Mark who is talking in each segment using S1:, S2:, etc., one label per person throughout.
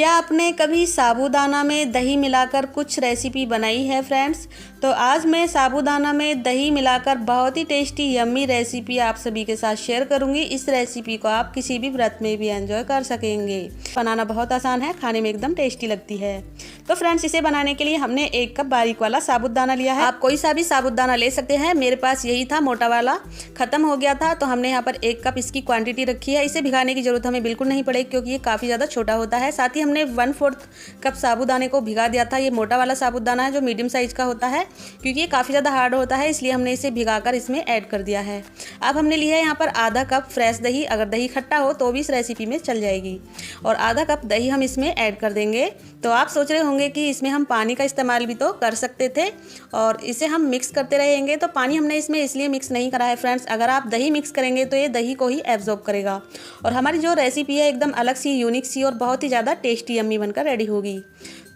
S1: क्या आपने कभी साबूदाना में दही मिलाकर कुछ रेसिपी बनाई है फ्रेंड्स? तो आज मैं साबूदाना में दही मिलाकर बहुत ही टेस्टी यम्मी रेसिपी आप सभी के साथ शेयर करूंगी। इस रेसिपी को आप किसी भी व्रत में भी एंजॉय कर सकेंगे। बनाना बहुत आसान है, खाने में एकदम टेस्टी लगती है। तो फ्रेंड्स, इसे बनाने के लिए हमने 1 कप बारीक वाला साबूदाना लिया है। आप कोई सा भी साबूदाना ले सकते हैं। मेरे पास यही था, मोटा वाला खत्म हो गया था, तो हमने यहाँ पर 1 कप इसकी क्वांटिटी रखी है। इसे भिगाने की जरूरत हमें बिल्कुल नहीं पड़ेगी क्योंकि ये काफ़ी ज़्यादा छोटा होता है। साथ ही हमने 1/4 कप साबूदाने को भिगा दिया था। ये मोटा वाला साबूदाना है जो मीडियम साइज का होता है, क्योंकि ये काफ़ी ज़्यादा हार्ड होता है, इसलिए हमने इसे भिगाकर इसमें ऐड कर दिया है। अब हमने लिया है यहाँ पर आधा कप फ्रेश दही। अगर दही खट्टा हो तो भी इस रेसिपी में चल जाएगी। और आधा कप दही हम इसमें ऐड कर देंगे। तो आप सोच रहे होंगे कि इसमें हम पानी का इस्तेमाल भी तो कर सकते थे, और इसे हम मिक्स करते रहेंगे। तो पानी हमने इसमें इसलिए मिक्स नहीं करा है फ्रेंड्स, अगर आप दही मिक्स करेंगे तो ये दही को ही एब्जॉर्ब करेगा और हमारी जो रेसिपी है एकदम अलग सी, यूनिक सी और बहुत ही ज़्यादा टेस्टी यम्मी बनकर रेडी होगी।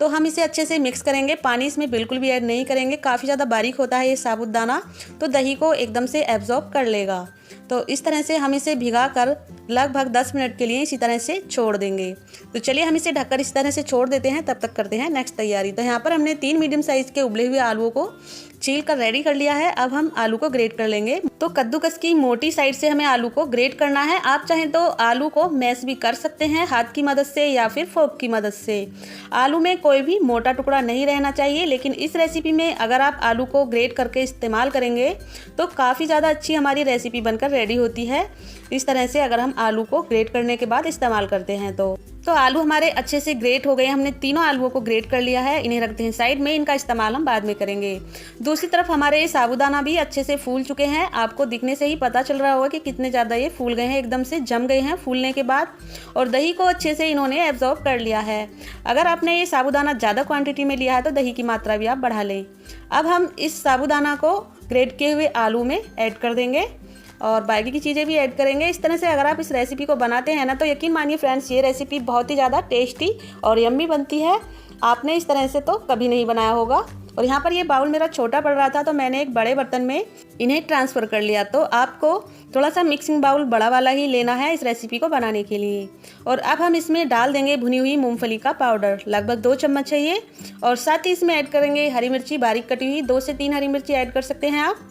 S1: तो हम इसे अच्छे से मिक्स करेंगे। पानी इसमें बिल्कुल भी ऐड नहीं करेंगे, काफ़ी ज़्यादा बारीक होता है ये साबूदाना, तो दही को एकदम से एब्जॉर्ब कर लेगा। तो इस तरह से हम इसे भिगा कर लगभग 10 मिनट के लिए इसी तरह से छोड़ देंगे। तो चलिए हम इसे ढककर इस तरह से छोड़ देते हैं, तब तक करते हैं नेक्स्ट तैयारी। तो यहाँ पर हमने 3 मीडियम साइज़ के उबले हुए आलूओं को छील कर रेडी कर लिया है। अब हम आलू को ग्रेट कर लेंगे। तो कद्दूकस की मोटी साइड से हमें आलू को ग्रेट करना है। आप चाहें तो आलू को मैश भी कर सकते हैं हाथ की मदद से या फिर फोर्क की मदद से। आलू में कोई भी मोटा टुकड़ा नहीं रहना चाहिए, लेकिन इस रेसिपी में अगर आप आलू को ग्रेट करके इस्तेमाल करेंगे तो काफ़ी ज़्यादा अच्छी हमारी रेसिपी बनकर रेडी होती है। इस तरह से अगर हम आलू को ग्रेट करने के बाद इस्तेमाल करते हैं तो आलू हमारे अच्छे से ग्रेट हो गए। हमने तीनों आलूओं को ग्रेट कर लिया है। इन्हें रखते हैं साइड में, इनका इस्तेमाल हम बाद में करेंगे। दूसरी तरफ हमारे साबूदाना भी अच्छे से फूल चुके हैं। आपको दिखने से ही पता चल रहा होगा कि कितने ज़्यादा ये फूल गए हैं, एकदम से जम गए हैं फूलने के बाद, और दही को अच्छे से इन्होंने एब्जॉर्ब कर लिया है। अगर आपने ये साबूदाना ज़्यादा क्वान्टिटी में लिया है तो दही की मात्रा भी आप बढ़ा लें। अब हम इस साबूदाना को ग्रेट किए हुए आलू में ऐड कर देंगे और बाकी की चीज़ें भी ऐड करेंगे। इस तरह से अगर आप इस रेसिपी को बनाते हैं ना, तो यकीन मानिए फ्रेंड्स, ये रेसिपी बहुत ही ज़्यादा टेस्टी और यम्मी बनती है। आपने इस तरह से तो कभी नहीं बनाया होगा। और यहाँ पर ये बाउल मेरा छोटा पड़ रहा था, तो मैंने एक बड़े बर्तन में इन्हें ट्रांसफ़र कर लिया। तो आपको थोड़ा सा मिक्सिंग बाउल बड़ा वाला ही लेना है इस रेसिपी को बनाने के लिए। और अब हम इसमें डाल देंगे भुनी हुई मूंगफली का पाउडर, लगभग 2 चम्मच है ये। और साथ ही इसमें ऐड करेंगे हरी मिर्ची बारीक कटी हुई, 2 से 3 हरी मिर्ची ऐड कर सकते हैं आप।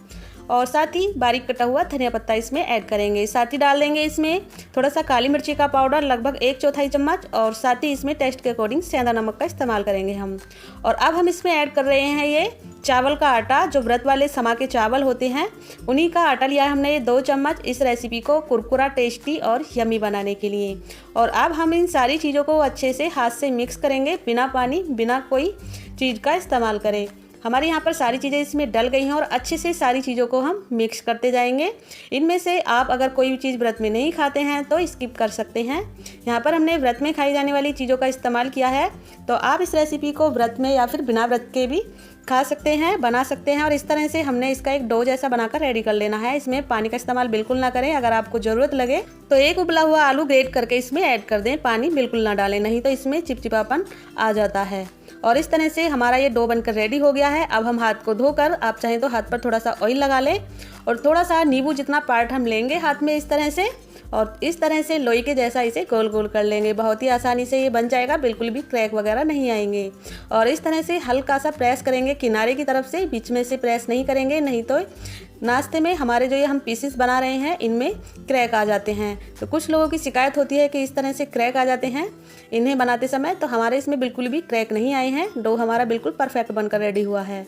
S1: और साथ ही बारीक कटा हुआ धनिया पत्ता इसमें ऐड करेंगे। साथ ही डाल देंगे इसमें थोड़ा सा काली मिर्ची का पाउडर, लगभग 1/4 चम्मच। और साथ ही इसमें टेस्ट के अकॉर्डिंग सेंधा नमक का इस्तेमाल करेंगे हम। और अब हम इसमें ऐड कर रहे हैं ये चावल का आटा, जो व्रत वाले समा के चावल होते हैं, उन्हीं का आटा लिया है हमने ये 2 चम्मच, इस रेसिपी को कुरकुरा, टेस्टी और यम्मी बनाने के लिए। और अब हम इन सारी चीज़ों को अच्छे से हाथ से मिक्स करेंगे, बिना पानी, बिना कोई चीज़ का इस्तेमाल करें। हमारे यहाँ पर सारी चीज़ें इसमें डल गई हैं और अच्छे से सारी चीज़ों को हम मिक्स करते जाएंगे। इनमें से आप अगर कोई भी चीज़ व्रत में नहीं खाते हैं तो स्किप कर सकते हैं। यहाँ पर हमने व्रत में खाई जाने वाली चीज़ों का इस्तेमाल किया है, तो आप इस रेसिपी को व्रत में या फिर बिना व्रत के भी खा सकते हैं, बना सकते हैं। और इस तरह से हमने इसका एक डो जैसा बनाकर रेडी कर लेना है। इसमें पानी का इस्तेमाल बिल्कुल ना करें। अगर आपको ज़रूरत लगे तो एक उबला हुआ आलू ग्रेट करके इसमें ऐड कर दें, पानी बिल्कुल ना डालें, नहीं तो इसमें चिपचिपापन आ जाता है। और इस तरह से हमारा ये डो बनकर रेडी हो गया है। अब हम हाथ को धोकर, आप चाहें तो हाथ पर थोड़ा सा ऑयल लगा लें और थोड़ा सा नींबू जितना पार्ट हम लेंगे हाथ में इस तरह से, और इस तरह से लोई के जैसा इसे गोल गोल कर लेंगे। बहुत ही आसानी से ये बन जाएगा, बिल्कुल भी क्रैक वगैरह नहीं आएंगे। और इस तरह से हल्का सा प्रेस करेंगे किनारे की तरफ से, बीच में से प्रेस नहीं करेंगे, नहीं तो नाश्ते में हमारे जो ये हम पीसेस बना रहे हैं इनमें क्रैक आ जाते हैं। तो कुछ लोगों की शिकायत होती है कि इस तरह से क्रैक आ जाते हैं इन्हें बनाते समय, तो हमारे इसमें बिल्कुल भी क्रैक नहीं आए हैं। डो हमारा बिल्कुल परफेक्ट बनकर रेडी हुआ है।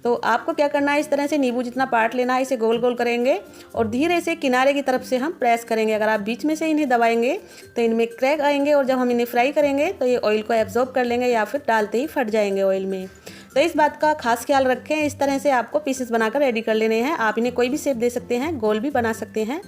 S1: तो आपको क्या करना है, इस तरह से नींबू जितना पार्ट लेना है, इसे गोल गोल करेंगे और धीरे से किनारे की तरफ से हम प्रेस करेंगे। अगर आप बीच में से इन्हें दबाएंगे तो इनमें क्रैक आएंगे, और जब हम इन्हें फ्राई करेंगे तो ये ऑयल को एब्जॉर्ब कर लेंगे या फिर डालते ही फट जाएंगे ऑयल में। तो इस बात का खास ख्याल रखें। इस तरह से आपको पीसेस बनाकर रेडी कर लेने हैं। आप इन्हें कोई भी शेप दे सकते हैं, गोल भी बना सकते हैं।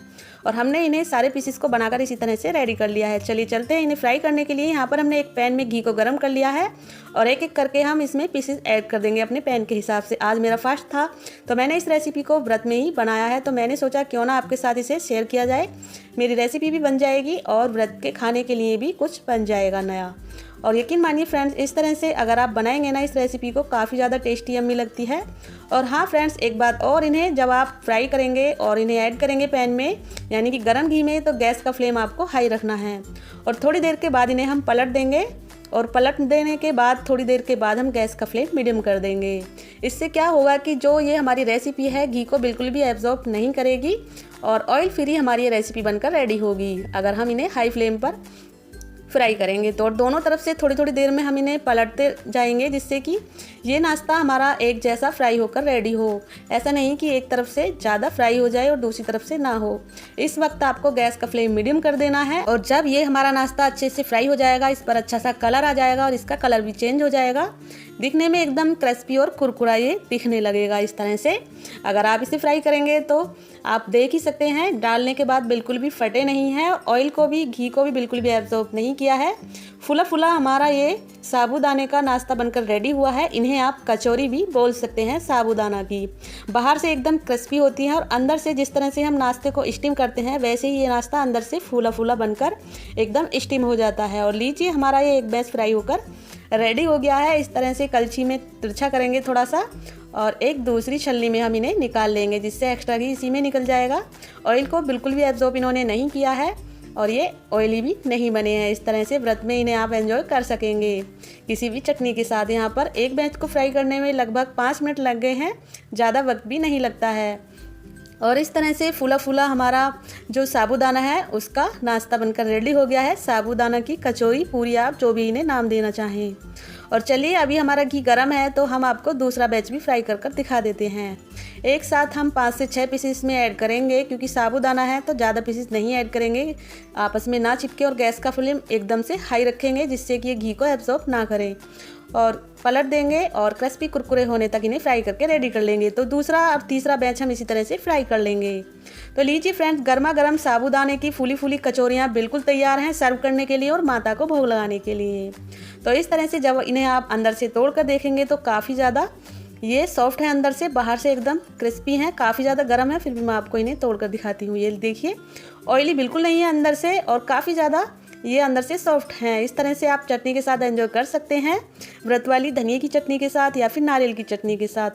S1: और हमने इन्हें सारे पीसेस को बनाकर इसी तरह से रेडी कर लिया है। चलिए चलते हैं इन्हें फ्राई करने के लिए। यहाँ पर हमने एक पैन में घी को गर्म कर लिया है और एक एक करके हम इसमें पीसेस ऐड कर देंगे अपने पैन के हिसाब से। आज मेरा फास्ट था तो मैंने इस रेसिपी को व्रत में ही बनाया है, तो मैंने सोचा क्यों ना आपके साथ इसे शेयर किया जाए। मेरी रेसिपी भी बन जाएगी और व्रत के खाने के लिए भी कुछ बन जाएगा नया। और यकीन मानिए फ्रेंड्स, इस तरह से अगर आप बनाएंगे ना इस रेसिपी को, काफ़ी ज़्यादा टेस्टी यम्मी लगती है। और हाँ फ्रेंड्स, एक बात और, इन्हें जब आप फ्राई करेंगे और इन्हें ऐड करेंगे पैन में, यानी कि गर्म घी में, तो गैस का फ्लेम आपको हाई रखना है। और थोड़ी देर के बाद इन्हें हम पलट देंगे और पलट देने के बाद थोड़ी देर के बाद हम गैस का फ्लेम मीडियम कर देंगे। इससे क्या होगा कि जो ये हमारी रेसिपी है घी को बिल्कुल भी एब्जॉर्ब नहीं करेगी और ऑयल फ्री हमारी ये रेसिपी बनकर रेडी होगी अगर हम इन्हें हाई फ्लेम पर फ्राई करेंगे तो। और दोनों तरफ से थोड़ी थोड़ी देर में हम इन्हें पलटते जाएंगे जिससे कि ये नाश्ता हमारा एक जैसा फ्राई होकर रेडी हो। ऐसा नहीं कि एक तरफ से ज़्यादा फ्राई हो जाए और दूसरी तरफ से ना हो। इस वक्त आपको गैस का फ्लेम मीडियम कर देना है और जब ये हमारा नाश्ता अच्छे से फ्राई हो जाएगा, इस पर अच्छा सा कलर आ जाएगा और इसका कलर भी चेंज हो जाएगा, दिखने में एकदम क्रिस्पी और कुरकुरा ये दिखने लगेगा इस तरह से। अगर आप इसे फ्राई करेंगे तो आप देख ही सकते हैं डालने के बाद बिल्कुल भी फटे नहीं है, ऑयल को भी घी को भी बिल्कुल भी एब्जॉर्ब नहीं किया है। फुला फुला हमारा ये साबूदाने का नाश्ता बनकर रेडी हुआ है। इन्हें आप कचौरी भी बोल सकते हैं साबूदाना की। बाहर से एकदम क्रिस्पी होती है और अंदर से जिस तरह से हम नाश्ते को स्टीम करते हैं वैसे ही ये नाश्ता अंदर से फूला फूला बनकर एकदम स्टीम हो जाता है। और लीजिए हमारा ये एक बैच फ्राई होकर रेडी हो गया है। इस तरह से कलछी में तिरछा करेंगे थोड़ा सा और एक दूसरी छलनी में हम इन्हें निकाल लेंगे जिससे एक्स्ट्रा घी इसी में निकल जाएगा। ऑयल को बिल्कुल भी एब्जॉर्ब इन्होंने नहीं किया है और ये ऑयली भी नहीं बने हैं। इस तरह से व्रत में इन्हें आप एंजॉय कर सकेंगे किसी भी चटनी के साथ। यहाँ पर एक बैच को फ्राई करने में लगभग 5 मिनट लग गए हैं, ज़्यादा वक्त भी नहीं लगता है। और इस तरह से फूला फूला हमारा जो साबूदाना है उसका नाश्ता बनकर रेडी हो गया है। साबूदाना की कचौरी, पूरी, आप जो भी इन्हें नाम देना चाहें। और चलिए अभी हमारा घी गर्म है तो हम आपको दूसरा बैच भी फ्राई कर दिखा देते हैं। एक साथ हम 5 से 6 पीसेस में ऐड करेंगे क्योंकि साबूदाना है तो ज़्यादा पीसेस नहीं ऐड करेंगे, आपस में ना चिपके। और गैस का फ्लेम एकदम से हाई रखेंगे जिससे कि ये घी को एब्जॉर्ब ना करे। और पलट देंगे और क्रिस्पी कुरकुरे होने तक इन्हें फ्राई करके रेडी कर लेंगे। तो दूसरा और तीसरा बैच हम इसी तरह से फ्राई कर लेंगे। तो लीजिए फ्रेंड्स, गर्मा गर्म साबूदाने की फूली फूली कचौरियाँ बिल्कुल तैयार हैं सर्व करने के लिए और माता को भोग लगाने के लिए। तो इस तरह से जब इन्हें आप अंदर से तोड़ कर देखेंगे तो काफ़ी ज़्यादा ये सॉफ्ट है अंदर से, बाहर से एकदम क्रिस्पी हैं। काफ़ी ज़्यादा गर्म है फिर भी मैं आपको इन्हें तोड़ कर दिखाती हूँ। ये देखिए ऑयली बिल्कुल नहीं है अंदर से और काफ़ी ज़्यादा ये अंदर से सॉफ्ट हैं। इस तरह से आप चटनी के साथ एंजॉय कर सकते हैं, व्रत वाली धनिया की चटनी के साथ या फिर नारियल की चटनी के साथ।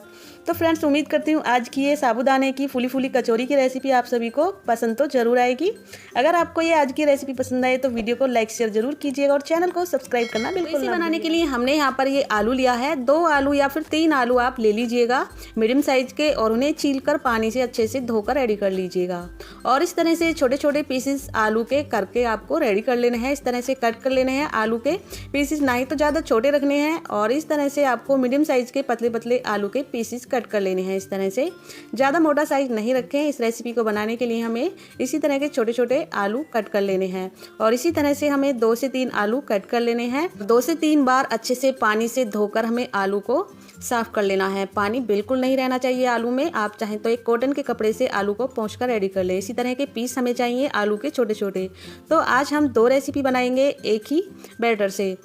S1: तो फ्रेंड्स उम्मीद करती हूँ आज की ये साबूदाने की फूली फूली कचौरी की रेसिपी आप सभी को पसंद तो जरूर आएगी। अगर आपको ये आज की रेसिपी पसंद आए तो वीडियो को लाइक शेयर जरूर कीजिएगा और चैनल को सब्सक्राइब करना बिल्कुल ना। बनाने के लिए हमने यहाँ पर ये आलू लिया है, 2 आलू या फिर 3 आलू आप ले लीजिएगा मीडियम साइज के और उन्हें छीलकर पानी से अच्छे से धोकर रेडी कर लीजिएगा। और इस तरह से छोटे छोटे पीसेस आलू के करके आपको रेडी कर लेने हैं। इस तरह से कट कर लेने हैं आलू के पीसेस, ना ही तो ज़्यादा छोटे रखने हैं और इस तरह से आपको मीडियम साइज के पतले पतले आलू के पीसेस कट कर लेने हैं। इस तरह से ज़्यादा मोटा साइज नहीं रखें। इस रेसिपी को बनाने के लिए हमें इसी तरह के छोटे छोटे आलू कट कर लेने हैं और इसी तरह से हमें 2 से 3 आलू कट कर लेने हैं। 2 से 3 बार अच्छे से पानी से धोकर हमें आलू को साफ कर लेना है। पानी बिल्कुल नहीं रहना चाहिए आलू में। आप चाहें तो एक कॉटन के कपड़े से आलू को पोंछ कर रेडी कर ले। इसी तरह के पीस हमें चाहिए आलू के छोटे छोटे। तो आज हम 2 रेसिपी बनाएंगे एक ही बैटर से।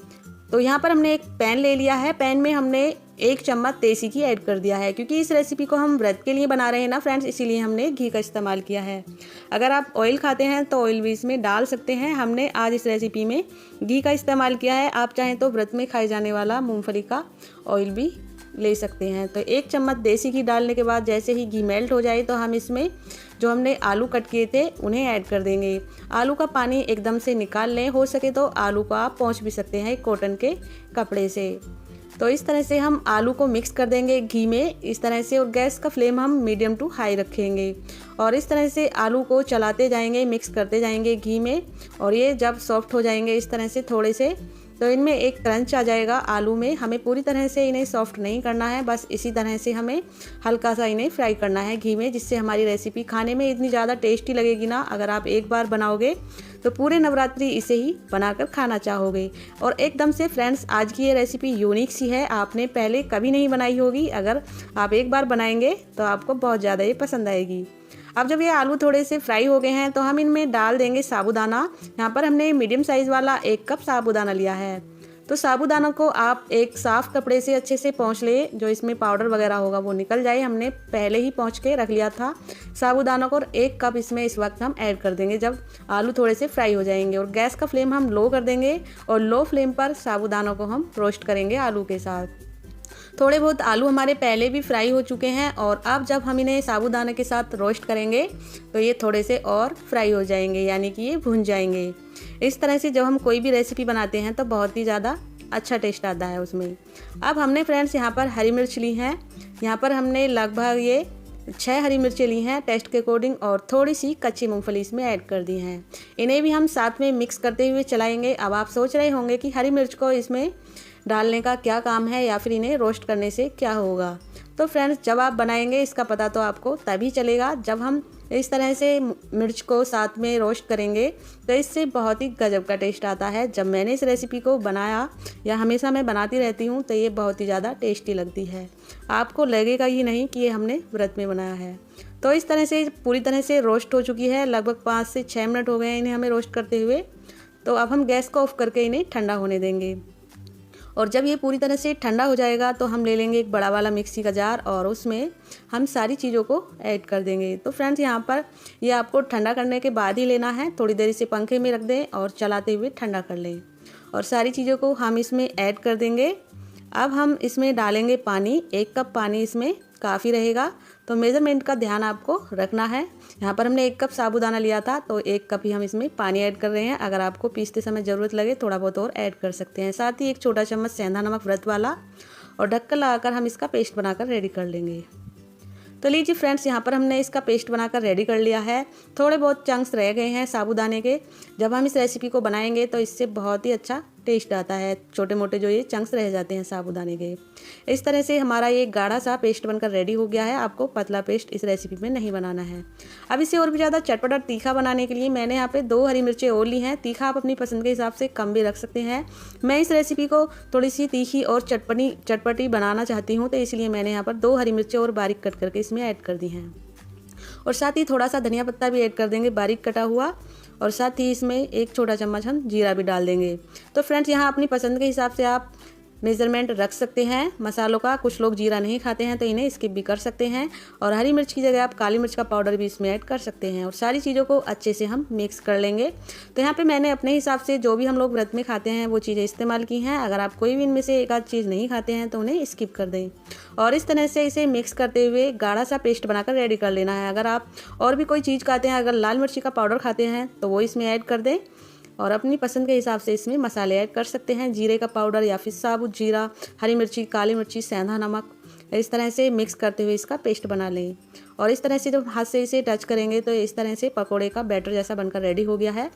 S1: तो यहाँ पर हमने एक पैन ले लिया है, पैन में हमने 1 चम्मच देसी घी ऐड कर दिया है क्योंकि इस रेसिपी को हम व्रत के लिए बना रहे हैं ना फ्रेंड्स, इसीलिए हमने घी का इस्तेमाल किया है। अगर आप ऑयल खाते हैं तो ऑयल भी इसमें डाल सकते हैं। हमने आज इस रेसिपी में घी का इस्तेमाल किया है। आप चाहें तो व्रत में खाए जाने वाला मूंगफली का ऑयल भी ले सकते हैं। तो 1 चम्मच देसी घी डालने के बाद जैसे ही घी मेल्ट हो जाए तो हम इसमें जो हमने आलू कट किए थे उन्हें ऐड कर देंगे। आलू का पानी एकदम से निकाल लें, हो सके तो आलू को आप पोंछ भी सकते हैं कॉटन के कपड़े से। तो इस तरह से हम आलू को मिक्स कर देंगे घी में इस तरह से और गैस का फ्लेम हम मीडियम टू हाई रखेंगे और इस तरह से आलू को चलाते जाएंगे, मिक्स करते जाएंगे घी में। और ये जब सॉफ्ट हो जाएंगे इस तरह से थोड़े से तो इनमें एक क्रंच आ जाएगा आलू में। हमें पूरी तरह से इन्हें सॉफ्ट नहीं करना है, बस इसी तरह से हमें हल्का सा इन्हें फ्राई करना है घी में, जिससे हमारी रेसिपी खाने में इतनी ज़्यादा टेस्टी लगेगी ना। अगर आप एक बार बनाओगे तो पूरे नवरात्रि इसे ही बनाकर खाना चाहोगे। और एकदम से फ्रेंड्स आज की ये रेसिपी यूनिक सी है, आपने पहले कभी नहीं बनाई होगी। अगर आप एक बार बनाएंगे तो आपको बहुत ज़्यादा ये पसंद आएगी। अब जब ये आलू थोड़े से फ्राई हो गए हैं तो हम इनमें डाल देंगे साबूदाना। यहाँ पर हमने मीडियम साइज़ वाला 1 कप साबूदाना लिया है। तो साबूदाना को आप एक साफ़ कपड़े से अच्छे से पोंछ ले, जो इसमें पाउडर वगैरह होगा वो निकल जाए। हमने पहले ही पोंछ के रख लिया था साबूदाना को। और 1 कप इसमें इस वक्त हम ऐड कर देंगे जब आलू थोड़े से फ्राई हो जाएंगे। और गैस का फ्लेम हम लो कर देंगे और लो फ्लेम पर साबूदाना को हम रोस्ट करेंगे आलू के साथ। थोड़े बहुत आलू हमारे पहले भी फ्राई हो चुके हैं और अब जब हम इन्हें साबूदाना के साथ रोस्ट करेंगे तो ये थोड़े से और फ्राई हो जाएंगे, यानी कि ये भुन जाएंगे। इस तरह से जब हम कोई भी रेसिपी बनाते हैं तो बहुत ही ज़्यादा अच्छा टेस्ट आता है उसमें। अब हमने फ्रेंड्स यहाँ पर हरी मिर्च ली हैं। यहाँ पर हमने लगभग ये 6 हरी मिर्चें ली हैं टेस्ट के अकॉर्डिंग, और थोड़ी सी कच्ची मूंगफली इसमें ऐड कर दी हैं। इन्हें भी हम साथ में मिक्स करते हुए चलाएंगे। अब आप सोच रहे होंगे कि हरी मिर्च को इसमें डालने का क्या काम है या फिर इन्हें रोस्ट करने से क्या होगा। तो फ्रेंड्स, जब आप बनाएंगे इसका पता तो आपको तभी चलेगा जब हम इस तरह से मिर्च को साथ में रोस्ट करेंगे, तो इससे बहुत ही गजब का टेस्ट आता है। जब मैंने इस रेसिपी को बनाया, या हमेशा मैं बनाती रहती हूँ, तो ये बहुत ही ज़्यादा टेस्टी लगती है। आपको लगेगा ही नहीं कि ये हमने व्रत में बनाया है। तो इस तरह से पूरी तरह से रोस्ट हो चुकी है। लगभग 5 से 6 मिनट हो गए हैं इन्हें हमें रोस्ट करते हुए। तो अब हम गैस को ऑफ करके इन्हें ठंडा होने देंगे, और जब ये पूरी तरह से ठंडा हो जाएगा तो हम ले लेंगे एक बड़ा वाला मिक्सी का जार, और उसमें हम सारी चीज़ों को ऐड कर देंगे। तो फ्रेंड्स, यहाँ पर ये आपको ठंडा करने के बाद ही लेना है। थोड़ी देर इसे पंखे में रख दें और चलाते हुए ठंडा कर लें, और सारी चीज़ों को हम इसमें ऐड कर देंगे। अब हम इसमें डालेंगे पानी। 1 कप पानी इसमें काफ़ी रहेगा, तो मेज़रमेंट का ध्यान आपको रखना है। यहाँ पर हमने 1 कप साबूदाना लिया था, तो 1 कप ही हम इसमें पानी ऐड कर रहे हैं। अगर आपको पीसते समय ज़रूरत लगे थोड़ा बहुत और ऐड कर सकते हैं। साथ ही 1 छोटा चम्मच सेंधा नमक व्रत वाला, और ढक्कन लगाकर हम इसका पेस्ट बनाकर रेडी कर लेंगे। तो लीजिए फ्रेंड्स, यहाँ पर हमने इसका पेस्ट बनाकर रेडी कर लिया है। थोड़े बहुत चंक्स रह गए हैं साबूदाने के। जब हम इस रेसिपी को बनाएंगे तो इससे बहुत ही अच्छा टेस्ट आता है। छोटे मोटे जो ये चंक्स रह जाते हैं साबूदाने के। इस तरह से हमारा ये गाढ़ा सा पेस्ट बनकर रेडी हो गया है। आपको पतला पेस्ट इस रेसिपी में नहीं बनाना है। अब इसे और भी ज़्यादा चटपट और तीखा बनाने के लिए मैंने यहाँ पे 2 हरी मिर्चें और ली हैं। तीखा आप अपनी पसंद के हिसाब से कम भी रख सकते हैं। मैं इस रेसिपी को थोड़ी सी तीखी और चटपटी बनाना चाहती हूँ, तो इसलिए मैंने यहाँ पर 2 हरी मिर्चें और बारीक कट करके इसमें ऐड कर दी हैं। और साथ ही थोड़ा सा धनिया पत्ता भी ऐड कर देंगे बारीक कटा हुआ, और साथ ही इसमें 1 छोटा चम्मच हम जीरा भी डाल देंगे। तो फ्रेंड्स, यहाँ अपनी पसंद के हिसाब से आप मेज़रमेंट रख सकते हैं मसालों का। कुछ लोग जीरा नहीं खाते हैं तो इन्हें स्किप भी कर सकते हैं, और हरी मिर्च की जगह आप काली मिर्च का पाउडर भी इसमें ऐड कर सकते हैं। और सारी चीज़ों को अच्छे से हम मिक्स कर लेंगे। तो यहाँ पे मैंने अपने हिसाब से जो भी हम लोग व्रत में खाते हैं वो चीज़ें इस्तेमाल की हैं। अगर आप कोई भी इनमें से एक आध चीज़ नहीं खाते हैं तो उन्हें स्किप कर दें, और इस तरह से इसे मिक्स करते हुए गाढ़ा सा पेस्ट बनाकर रेडी कर लेना है। अगर आप और भी कोई चीज़ खाते हैं, अगर लाल मिर्ची का पाउडर खाते हैं तो वो इसमें ऐड कर दें, और अपनी पसंद के हिसाब से इसमें मसाले ऐड कर सकते हैं। जीरे का पाउडर या फिर साबुत जीरा, हरी मिर्ची, काली मिर्ची, सेंधा नमक, इस तरह से मिक्स करते हुए इसका पेस्ट बना लें। और इस तरह से जब हाथ से इसे टच करेंगे तो इस तरह से पकोड़े का बैटर जैसा बनकर रेडी हो गया है।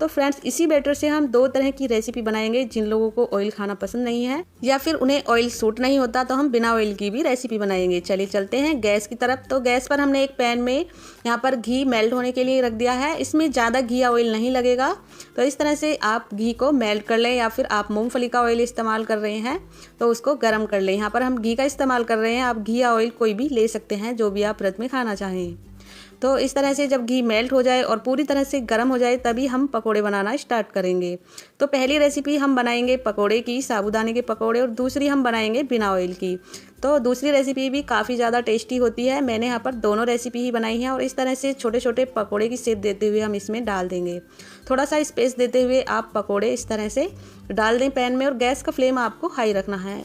S1: तो फ्रेंड्स, इसी बैटर से हम 2 तरह की रेसिपी बनाएंगे। जिन लोगों को ऑयल खाना पसंद नहीं है या फिर उन्हें ऑयल सूट नहीं होता, तो हम बिना ऑयल की भी रेसिपी बनाएंगे। चलिए चलते हैं गैस की तरफ। तो गैस पर हमने एक पैन में यहाँ पर घी मेल्ट होने के लिए रख दिया है। इसमें ज़्यादा घी या ऑयल नहीं लगेगा, तो इस तरह से आप घी को मेल्ट कर लें, या फिर आप मूँगफली का ऑयल इस्तेमाल कर रहे हैं तो उसको गर्म कर लें। यहाँ पर हम घी का इस्तेमाल कर रहे हैं। आप घी या ऑयल कोई भी ले सकते हैं, जो भी आप व्रत में खाना चाहें। तो इस तरह से जब घी मेल्ट हो जाए और पूरी तरह से गर्म हो जाए, तभी हम पकोड़े बनाना स्टार्ट करेंगे। तो पहली रेसिपी हम बनाएंगे पकोड़े की, साबूदाने के पकोड़े, और दूसरी हम बनाएंगे बिना ऑयल की। तो दूसरी रेसिपी भी काफ़ी ज़्यादा टेस्टी होती है। मैंने यहाँ पर दोनों रेसिपी ही बनाई हैं, और इस तरह से छोटे छोटे पकोड़े की शेप देते हुए हम इसमें डाल देंगे। थोड़ा सा स्पेस देते हुए आप पकोड़े इस तरह से डाल दें पैन में, और गैस का फ्लेम आपको हाई रखना है।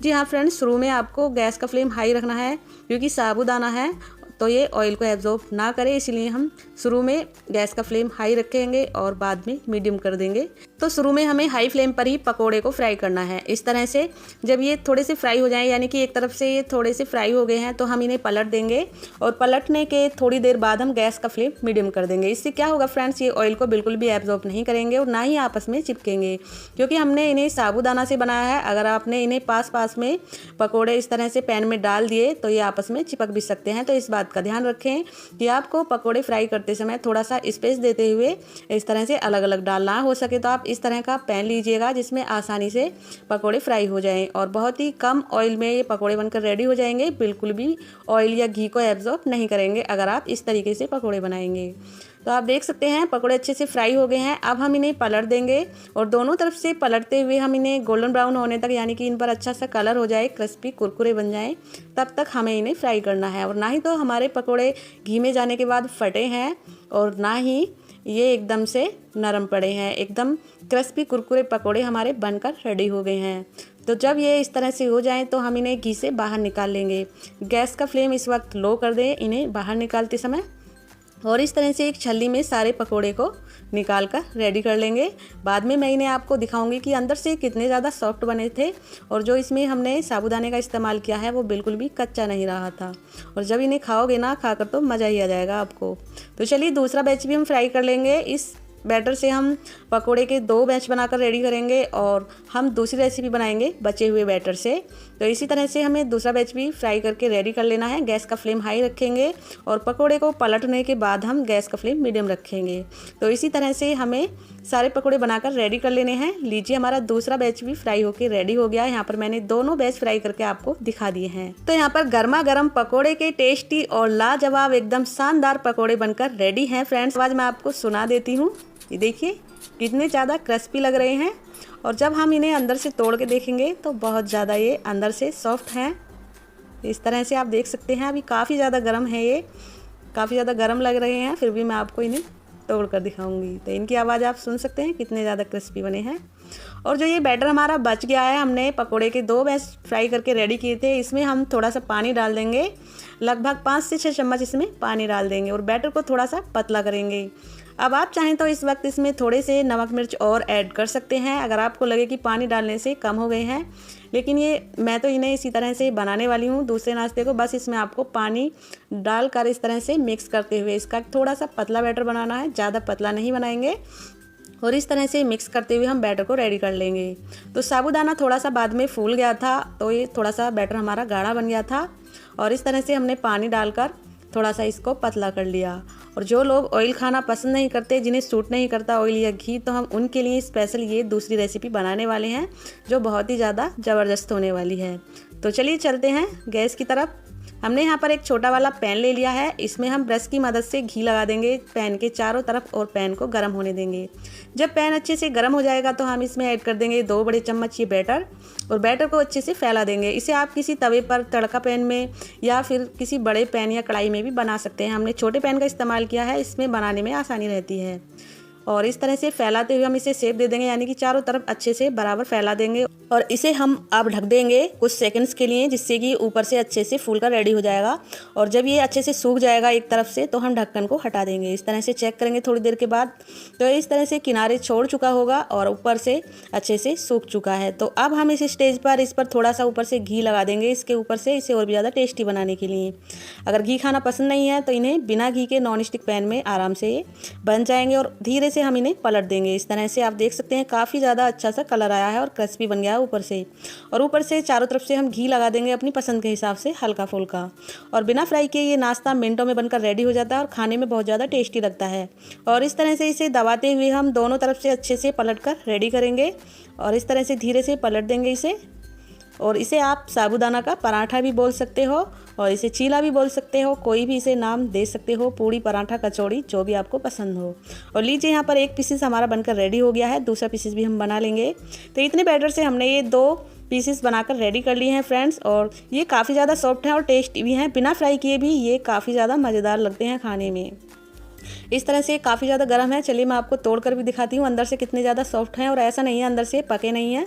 S1: जी हाँ फ्रेंड्स, शुरू में आपको गैस का फ्लेम हाई रखना है, क्योंकि साबूदाना है तो ये ऑयल को एब्जॉर्ब ना करे, इसलिए हम शुरू में गैस का फ्लेम हाई रखेंगे और बाद में मीडियम कर देंगे। तो शुरू में हमें हाई फ्लेम पर ही पकोड़े को फ्राई करना है। इस तरह से जब ये थोड़े से फ्राई हो जाएं, यानी कि एक तरफ से ये थोड़े से फ्राई हो गए हैं, तो हम इन्हें पलट देंगे, और पलटने के थोड़ी देर बाद हम गैस का फ्लेम मीडियम कर देंगे। इससे क्या होगा फ्रेंड्स, ये ऑयल को बिल्कुल भी एब्जॉर्ब नहीं करेंगे और ना ही आपस में चिपकेंगे, क्योंकि हमने इन्हें साबूदाना से बनाया है। अगर आपने इन्हें पास में पकोड़े इस तरह से पैन में डाल दिए तो ये आपस में चिपक भी सकते हैं। तो इस बात का ध्यान रखें कि आपको पकोड़े फ्राई करते समय थोड़ा सा स्पेस देते हुए इस तरह से अलग अलग डालना। हो सके तो आप इस तरह का पैन लीजिएगा जिसमें आसानी से पकोड़े फ्राई हो जाएं, और बहुत ही कम ऑयल में ये पकोड़े बनकर रेडी हो जाएंगे। बिल्कुल भी ऑयल या घी को एब्जॉर्ब नहीं करेंगे अगर आप इस तरीके से पकोड़े बनाएंगे। तो आप देख सकते हैं पकोड़े अच्छे से फ्राई हो गए हैं। अब हम इन्हें पलट देंगे, और दोनों तरफ से पलटते हुए हम इन्हें गोल्डन ब्राउन होने तक, यानी कि इन पर अच्छा सा कलर हो जाए, क्रिस्पी कुरकुरे बन जाएं, तब तक हमें इन्हें फ्राई करना है। और ना ही तो हमारे पकोड़े घी में जाने के बाद फटे हैं, और ना ही ये एकदम से नरम पड़े हैं। एकदम क्रिस्पी कुरकुरे पकोड़े हमारे बनकर रेडी हो गए हैं। तो जब ये इस तरह से हो जाएं तो हम इन्हें घी से बाहर निकाल लेंगे। गैस का फ्लेम इस वक्त लो कर दें इन्हें बाहर निकालते समय, और इस तरह से एक छल्ली में सारे पकोड़े को निकाल कर रेडी कर लेंगे। बाद में मैं इन्हें आपको दिखाऊंगी कि अंदर से कितने ज़्यादा सॉफ्ट बने थे और जो इसमें हमने साबूदाने का इस्तेमाल किया है वो बिल्कुल भी कच्चा नहीं रहा था। और जब इन्हें खाओगे ना, खाकर तो मज़ा ही आ जाएगा आपको। तो चलिए दूसरा बैच भी हम फ्राई कर लेंगे। इस बैटर से हम पकोड़े के 2 बैच बनाकर रेडी करेंगे और हम दूसरी रेसिपी बनाएंगे बचे हुए बैटर से। तो इसी तरह से हमें दूसरा बैच भी फ्राई करके रेडी कर लेना है। गैस का फ्लेम हाई रखेंगे और पकोड़े को पलटने के बाद हम गैस का फ्लेम मीडियम रखेंगे। तो इसी तरह से हमें सारे पकोड़े बनाकर रेडी कर लेने हैं। लीजिए हमारा दूसरा बैच भी फ्राई होकर रेडी हो गया है। यहाँ पर मैंने दोनों बैच फ्राई करके आपको दिखा दिए हैं। तो यहाँ पर गर्मा गर्म पकोड़े के टेस्टी और लाजवाब एकदम शानदार पकोड़े बनकर रेडी हैं फ्रेंड्स। आज मैं आपको सुना देती हूँ। ये देखिए कितने ज़्यादा क्रिस्पी लग रहे हैं और जब हम इन्हें अंदर से तोड़ के देखेंगे तो बहुत ज़्यादा ये अंदर से सॉफ्ट हैं। इस तरह से आप देख सकते हैं। अभी काफ़ी ज़्यादा गर्म है, ये काफ़ी ज़्यादा गर्म लग रहे हैं, फिर भी मैं आपको इन्हें तोड़ कर दिखाऊंगी। तो इनकी आवाज़ आप सुन सकते हैं कितने ज़्यादा क्रिस्पी बने हैं। और जो ये बैटर हमारा बच गया है, हमने पकोड़े के 2 बैच फ्राई करके रेडी किए थे, इसमें हम थोड़ा सा पानी डाल देंगे। लगभग 5 से 6 चम्मच इसमें पानी डाल देंगे और बैटर को थोड़ा सा पतला करेंगे। अब आप चाहें तो इस वक्त इसमें थोड़े से नमक मिर्च और ऐड कर सकते हैं अगर आपको लगे कि पानी डालने से कम हो गए हैं। लेकिन ये मैं तो इन्हें इसी तरह से बनाने वाली हूँ दूसरे नाश्ते को। बस इसमें आपको पानी डालकर इस तरह से मिक्स करते हुए इसका थोड़ा सा पतला बैटर बनाना है, ज़्यादा पतला नहीं बनाएंगे। और इस तरह से मिक्स करते हुए हम बैटर को रेडी कर लेंगे। तो साबूदाना थोड़ा सा बाद में फूल गया था तो ये थोड़ा सा बैटर हमारा गाढ़ा बन गया था और इस तरह से हमने पानी डालकर थोड़ा सा इसको पतला कर लिया। और जो लोग ऑयल खाना पसंद नहीं करते, जिन्हें सूट नहीं करता ऑयल या घी, तो हम उनके लिए स्पेशल ये दूसरी रेसिपी बनाने वाले हैं जो बहुत ही ज़्यादा ज़बरदस्त होने वाली है। तो चलिए चलते हैं गैस की तरफ। हमने यहाँ पर एक छोटा वाला पैन ले लिया है। इसमें हम ब्रश की मदद से घी लगा देंगे पैन के चारों तरफ और पैन को गर्म होने देंगे। जब पैन अच्छे से गर्म हो जाएगा तो हम इसमें ऐड कर देंगे 2 बड़े चम्मच ये बैटर और बैटर को अच्छे से फैला देंगे। इसे आप किसी तवे पर, तड़का पैन में या फिर किसी बड़े पैन या कढ़ाई में भी बना सकते हैं। हमने छोटे पैन का इस्तेमाल किया है, इसमें बनाने में आसानी रहती है। और इस तरह से फैलाते हुए हम इसे शेप दे देंगे, यानी कि चारों तरफ अच्छे से बराबर फैला देंगे और इसे हम अब ढक देंगे कुछ सेकंड्स के लिए, जिससे कि ऊपर से अच्छे से फूल कर रेडी हो जाएगा। और जब ये अच्छे से सूख जाएगा एक तरफ से तो हम ढक्कन को हटा देंगे। इस तरह से चेक करेंगे थोड़ी देर के बाद तो इस तरह से किनारे छोड़ चुका होगा और ऊपर से अच्छे से सूख चुका है। तो अब हम इस स्टेज पर इस पर थोड़ा सा ऊपर से घी लगा देंगे इसके ऊपर से, इसे और भी ज़्यादा टेस्टी बनाने के लिए। अगर घी खाना पसंद नहीं है तो इन्हें बिना घी के नॉन स्टिक पैन में आराम से ये बन जाएंगे और धीरे से हम इन्हें पलट देंगे। इस तरह से आप देख सकते हैं काफ़ी ज़्यादा अच्छा सा कलर आया है और क्रिस्पी बन गया है ऊपर से। और ऊपर से चारों तरफ से हम घी लगा देंगे अपनी पसंद के हिसाब से, हल्का फुल्का। और बिना फ्राई किए ये नाश्ता मिनटों में बनकर रेडी हो जाता है और खाने में बहुत ज़्यादा टेस्टी लगता है। और इस तरह से इसे दबाते हुए हम दोनों तरफ से अच्छे से पलट कर रेडी करेंगे और इस तरह से धीरे से पलट देंगे इसे। और इसे आप साबूदाना का पराठा भी बोल सकते हो और इसे चीला भी बोल सकते हो, कोई भी इसे नाम दे सकते हो, पूड़ी, पराठा, कचौड़ी, जो भी आपको पसंद हो। और लीजिए यहाँ पर एक पीसेस हमारा बनकर रेडी हो गया है, दूसरा पीसेस भी हम बना लेंगे। तो इतने बैटर से हमने ये 2 पीसेस बनाकर रेडी कर लिए हैं फ्रेंड्स। और ये काफ़ी ज़्यादा सॉफ्ट हैं और टेस्टी भी हैं, बिना फ्राई किए भी ये काफ़ी ज़्यादा मज़ेदार लगते हैं खाने में। इस तरह से काफ़ी ज़्यादा गर्म है। चलिए मैं आपको तोड़ कर भी दिखाती हूँ अंदर से कितने ज़्यादा सॉफ्ट हैं और ऐसा नहीं है अंदर से पके नहीं हैं।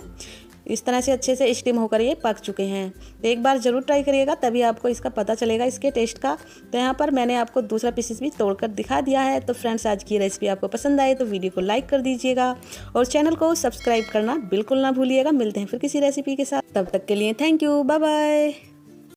S1: इस तरह से अच्छे से स्टीम होकर ये पक चुके हैं। तो एक बार ज़रूर ट्राई करिएगा, तभी आपको इसका पता चलेगा इसके टेस्ट का। तो यहाँ पर मैंने आपको दूसरा पीसेस भी तोड़कर दिखा दिया है। तो फ्रेंड्स आज की रेसिपी आपको पसंद आए तो वीडियो को लाइक कर दीजिएगा और चैनल को सब्सक्राइब करना बिल्कुल ना भूलिएगा। मिलते हैं फिर किसी रेसिपी के साथ, तब तक के लिए थैंक यू, बाय बाय।